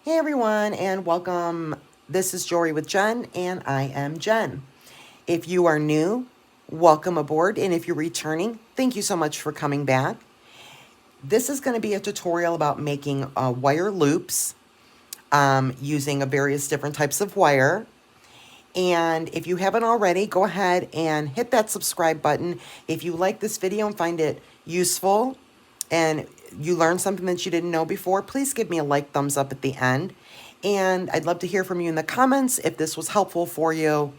Hey everyone, and welcome. This is Jewelry with Jen, and I am Jen. If you are new, welcome aboard, and if you're returning, thank you so much for coming back. This is going to be a tutorial about making wire loops using various different types of wire. And if you haven't already, go ahead and hit that subscribe button. If you like this video and find it useful and you learned something that you didn't know before, please give me a like, thumbs up at the end. And I'd love to hear from you in the comments if this was helpful for you.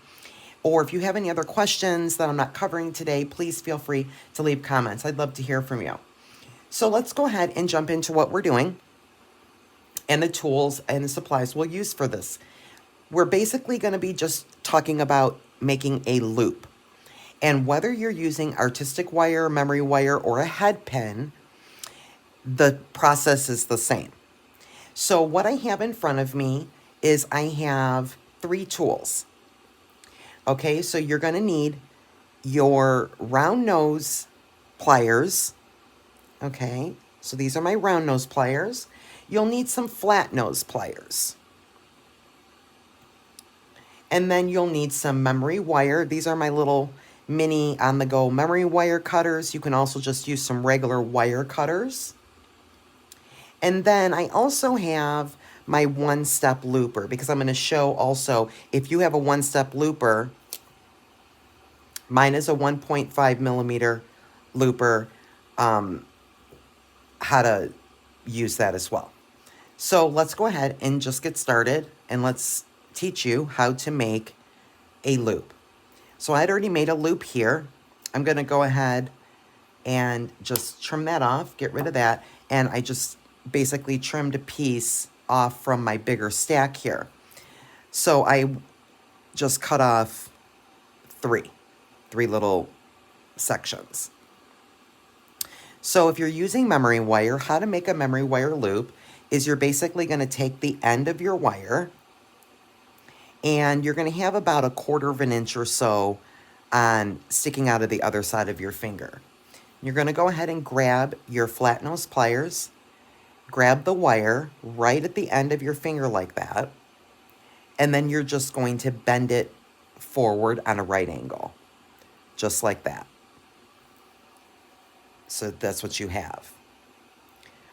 Or if you have any other questions that I'm not covering today, please feel free to leave comments. I'd love to hear from you. So let's go ahead and jump into what we're doing and the tools and the supplies we'll use for this. We're basically going to be just talking about making a loop. And whether you're using artistic wire, memory wire, or a head pin, the process is the same. So what I have in front of me is I have 3 tools. Okay, so you're going to need your round nose pliers. Okay, so these are my round nose pliers. You'll need some flat nose pliers. And then you'll need some memory wire. These are my little mini on-the-go memory wire cutters. You can also just use some regular wire cutters. And then I also have my one-step looper because I'm going to show also if you have a one-step looper, mine is a 1.5 millimeter looper, how to use that as well. So let's go ahead and just get started and let's teach you how to make a loop. So I had already made a loop here. I'm going to go ahead and just trim that off, get rid of that, and I just basically trimmed a piece off from my bigger stack here. So I just cut off three little sections. So if you're using memory wire, how to make a memory wire loop is you're basically going to take the end of your wire and you're going to have about 1/4 of an inch or so on sticking out of the other side of your finger. You're going to go ahead and grab your flat nose pliers, grab the wire right at the end of your finger like that, and then you're just going to bend it forward on a right angle, just like that. So that's what you have.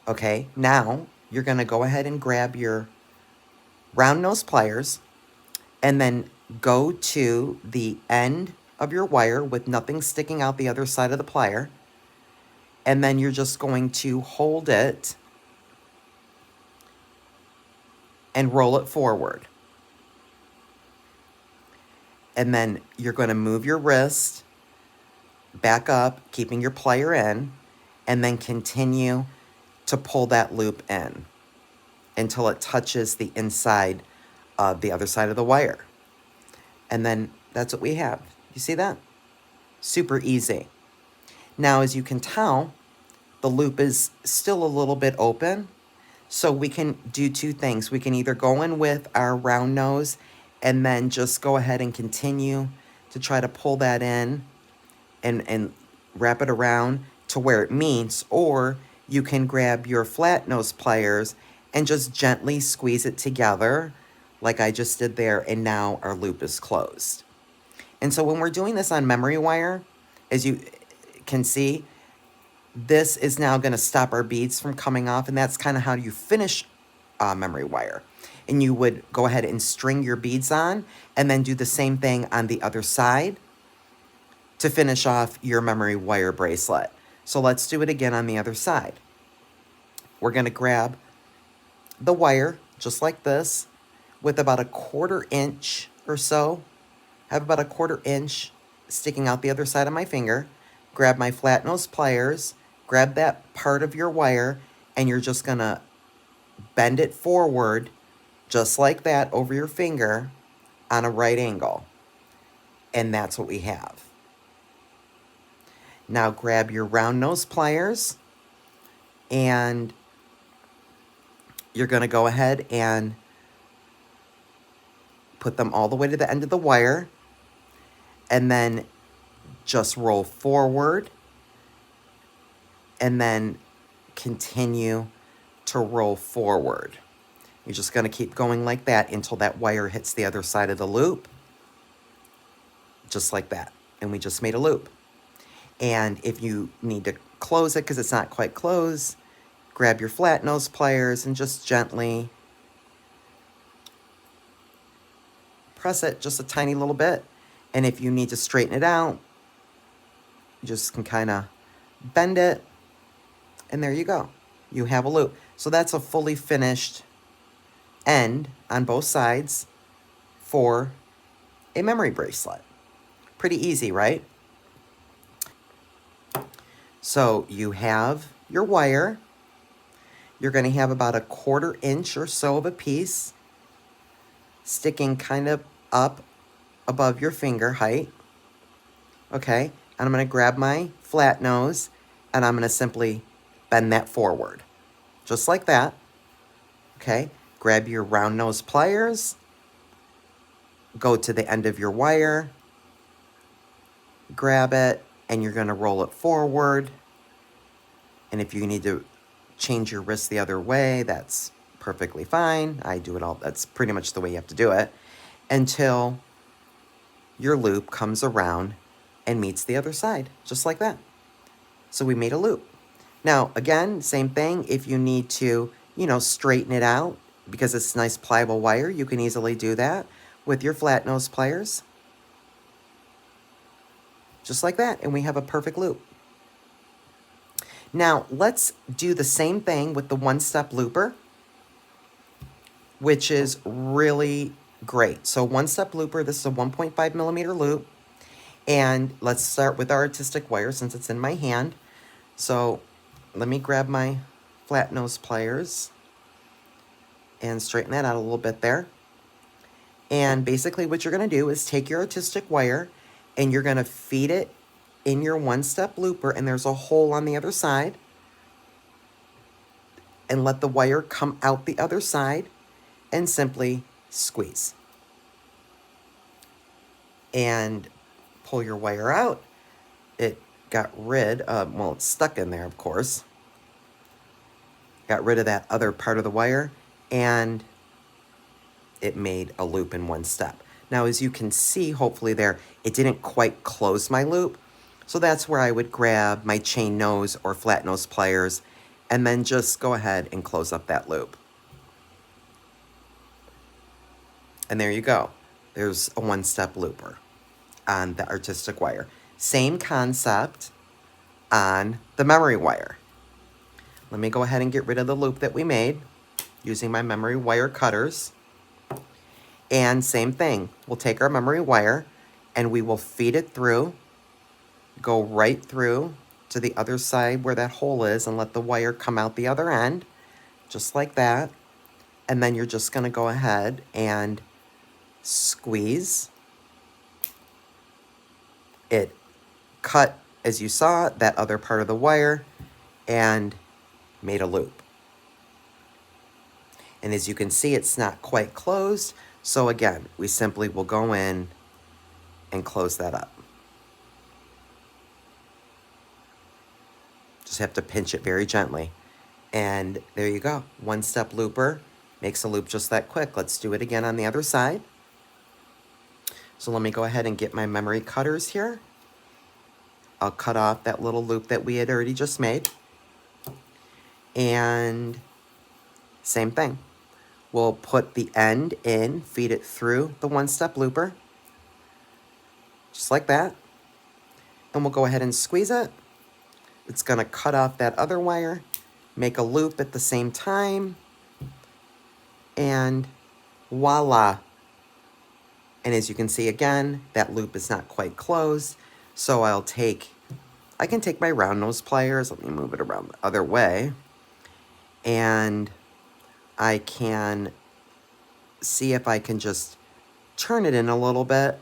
Okay, now you're going to go ahead and grab your round nose pliers and then go to the end of your wire with nothing sticking out the other side of the plier. And then you're just going to hold it and roll it forward. And then you're going to move your wrist back up, keeping your plier in, and then continue to pull that loop in until it touches the inside of the other side of the wire. And then that's what we have. You see that? Super easy. Now, as you can tell, the loop is still a little bit open. So we can do 2 things. We can either go in with our round nose and then just go ahead and continue to try to pull that in and wrap it around to where it meets, or you can grab your flat nose pliers and just gently squeeze it together like I just did there, and now our loop is closed. And so when we're doing this on memory wire, as you can see, this is now going to stop our beads from coming off, and that's kind of how you finish memory wire. And you would go ahead and string your beads on and then do the same thing on the other side to finish off your memory wire bracelet. So let's do it again on the other side. We're going to grab the wire just like this with about 1/4 inch or so. I have about 1/4 inch sticking out the other side of my finger. Grab my flat nose pliers, grab that part of your wire, and you're just going to bend it forward just like that over your finger on a right angle. And that's what we have. Now grab your round nose pliers and you're going to go ahead and put them all the way to the end of the wire and then just roll forward and then continue to roll forward. You're just going to keep going like that until that wire hits the other side of the loop. Just like that. And we just made a loop. And if you need to close it because it's not quite closed, grab your flat nose pliers and just gently press it just a tiny little bit. And if you need to straighten it out, you just can kind of bend it. And there you go. You have a loop. So that's a fully finished end on both sides for a memory bracelet. Pretty easy, right? So you have your wire. You're going to have about a 1/4 inch or so of a piece sticking kind of up above your finger height. Okay, and I'm going to grab my flat nose and I'm going to simply bend that forward. Just like that. Okay, grab your round nose pliers. Go to the end of your wire. Grab it and you're going to roll it forward. And if you need to change your wrist the other way, that's perfectly fine. I do it all. That's pretty much the way you have to do it until your loop comes around and meets the other side, just like that. So we made a loop. Now, again, same thing. If you need to, straighten it out because it's nice pliable wire, you can easily do that with your flat nose pliers. Just like that, and we have a perfect loop. Now, let's do the same thing with the one-step looper, which is really great. So one-step looper, this is a 1.5 millimeter loop, and let's start with our artistic wire since it's in my hand. So let me grab my flat nose pliers and straighten that out a little bit there. And basically what you're going to do is take your artistic wire and you're going to feed it in your one-step looper, and there's a hole on the other side, and let the wire come out the other side and simply squeeze. And pull your wire out. It got rid of, well, it's stuck in there, of course. Got rid of that other part of the wire, and it made a loop in one step. Now, as you can see, hopefully there, it didn't quite close my loop. So that's where I would grab my chain nose or flat nose pliers and then just go ahead and close up that loop. And there you go. There's a one-step looper on the artistic wire. Same concept on the memory wire. Let me go ahead and get rid of the loop that we made using my memory wire cutters. And same thing, we'll take our memory wire and we will feed it through, go right through to the other side where that hole is and let the wire come out the other end, just like that. And then you're just gonna go ahead and squeeze. It cut, as you saw, that other part of the wire and made a loop. And as you can see, it's not quite closed. So again, we simply will go in and close that up. Just have to pinch it very gently. And there you go. One-step looper makes a loop just that quick. Let's do it again on the other side. So let me go ahead and get my memory cutters here. I'll cut off that little loop that we had already just made. And same thing. We'll put the end in, feed it through the one-step looper, just like that. And we'll go ahead and squeeze it. It's going to cut off that other wire, make a loop at the same time, and voila. And as you can see again, that loop is not quite closed. So I can take my round nose pliers, let me move it around the other way, and I can see if I can just turn it in a little bit.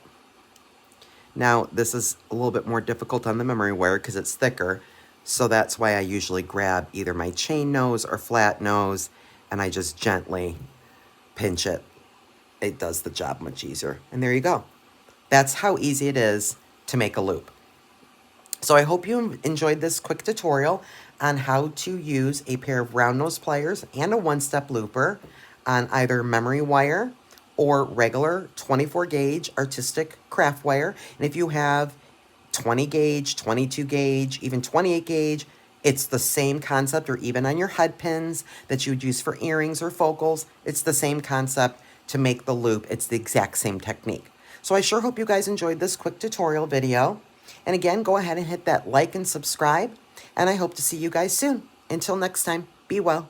Now, this is a little bit more difficult on the memory wire because it's thicker, so that's why I usually grab either my chain nose or flat nose, and I just gently pinch it. It does the job much easier. And there you go. That's how easy it is to make a loop. So I hope you enjoyed this quick tutorial on how to use a pair of round nose pliers and a one-step looper on either memory wire or regular 24 gauge artistic craft wire. And if you have 20 gauge, 22 gauge, even 28 gauge, it's the same concept, or even on your head pins that you would use for earrings or focals, it's the same concept to make the loop. It's the exact same technique. So I sure hope you guys enjoyed this quick tutorial video. And again, go ahead and hit that like and subscribe, and I hope to see you guys soon. Until next time, be well.